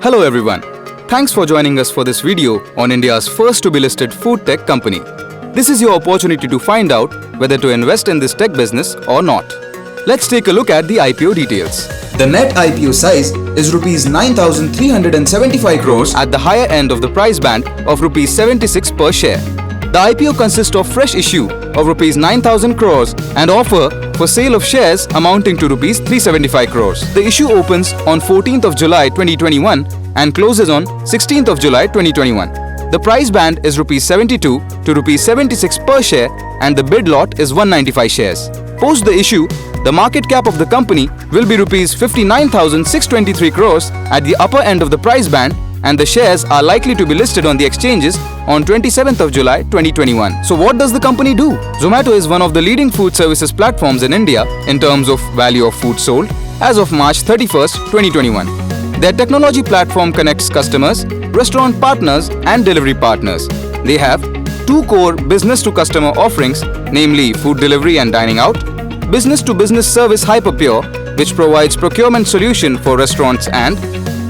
Hello everyone. Thanks for joining us for this video on India's first to be listed food tech company. This is your opportunity to find out whether to invest in this tech business or not. Let's take a look at the IPO details. The net IPO size is Rs 9,375 crores At the higher end of the price band of Rs 76 per share. The IPO consists of fresh issue of Rs 9,000 crores and offer for sale of shares amounting to Rs 375 crores. The issue opens on 14th of July 2021 and closes on 16th of July 2021. The price band is Rs 72 to Rs 76 per share and the bid lot is 195 shares. Post the issue, the market cap of the company will be Rs 59,623 crores at the upper end of the price band, and the shares are likely to be listed on the exchanges on 27th of July 2021. So what does the company do? Zomato is one of the leading food services platforms in India in terms of value of food sold as of March 31st, 2021. Their technology platform connects customers, restaurant partners and delivery partners. They have two core business-to-customer offerings, namely food delivery and dining out, business-to-business service Hyperpure, which provides procurement solution for restaurants, and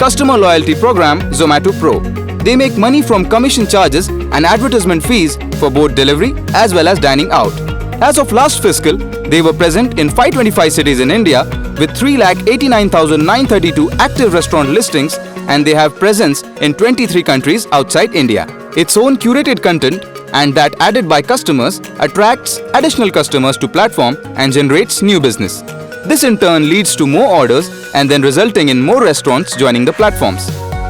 customer loyalty program Zomato Pro. They make money from commission charges and advertisement fees for both delivery as well as dining out. As of last fiscal, they were present in 525 cities in India with 3,89,932 active restaurant listings, and they have presence in 23 countries outside India. Its own curated content and that added by customers attracts additional customers to platform and generates new business. This in turn leads to more orders and then resulting in more restaurants joining the platforms.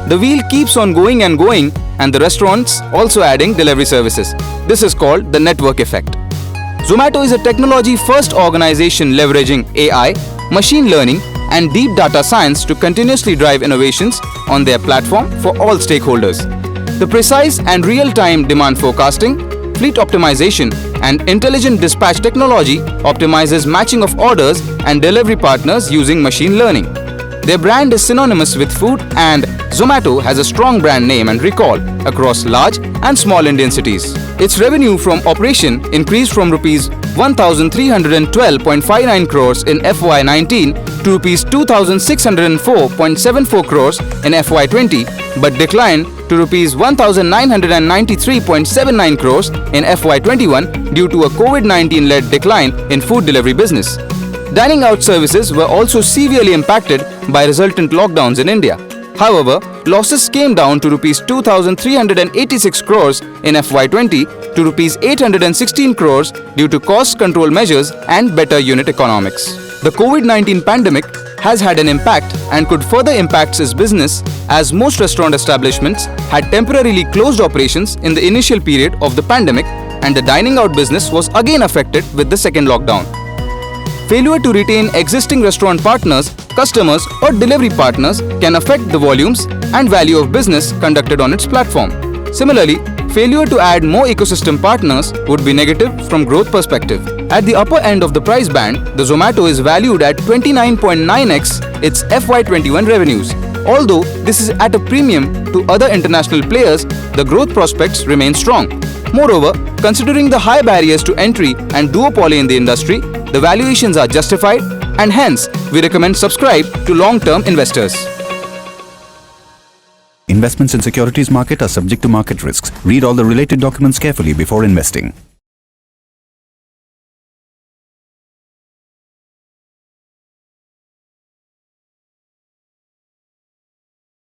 The wheel keeps on going and going, and the restaurants also adding delivery services. This is called the network effect. Zomato is a technology-first organization leveraging AI, machine learning and deep data science to continuously drive innovations on their platform for all stakeholders. The precise and real-time demand forecasting, fleet optimization and intelligent dispatch technology optimizes matching of orders and delivery partners using machine learning. Their brand is synonymous with food, and Zomato has a strong brand name and recall across large and small Indian cities. Its revenue from operation increased from Rs 1,312.59 crores in FY19 to Rs 2,604.74 crores in FY20, but declined to Rs 1,993.79 crores in FY21 due to a COVID-19-led decline in food delivery business. Dining out services were also severely impacted by resultant lockdowns in India. However, losses came down to Rs 2,386 crores in FY20 to Rs 816 crores due to cost control measures and better unit economics. The COVID-19 pandemic has had an impact and could further impact its business, as most restaurant establishments had temporarily closed operations in the initial period of the pandemic, and the dining out business was again affected with the second lockdown. Failure to retain existing restaurant partners, customers or delivery partners can affect the volumes and value of business conducted on its platform. Similarly, failure to add more ecosystem partners would be negative from growth perspective. At the upper end of the price band, the Zomato is valued at 29.9x its FY21 revenues. Although this is at a premium to other international players, the growth prospects remain strong. Moreover, considering the high barriers to entry and duopoly in the industry, the valuations are justified, and hence we recommend subscribe to long-term investors. Investments in securities market are subject to market risks. Read all the related documents carefully before investing.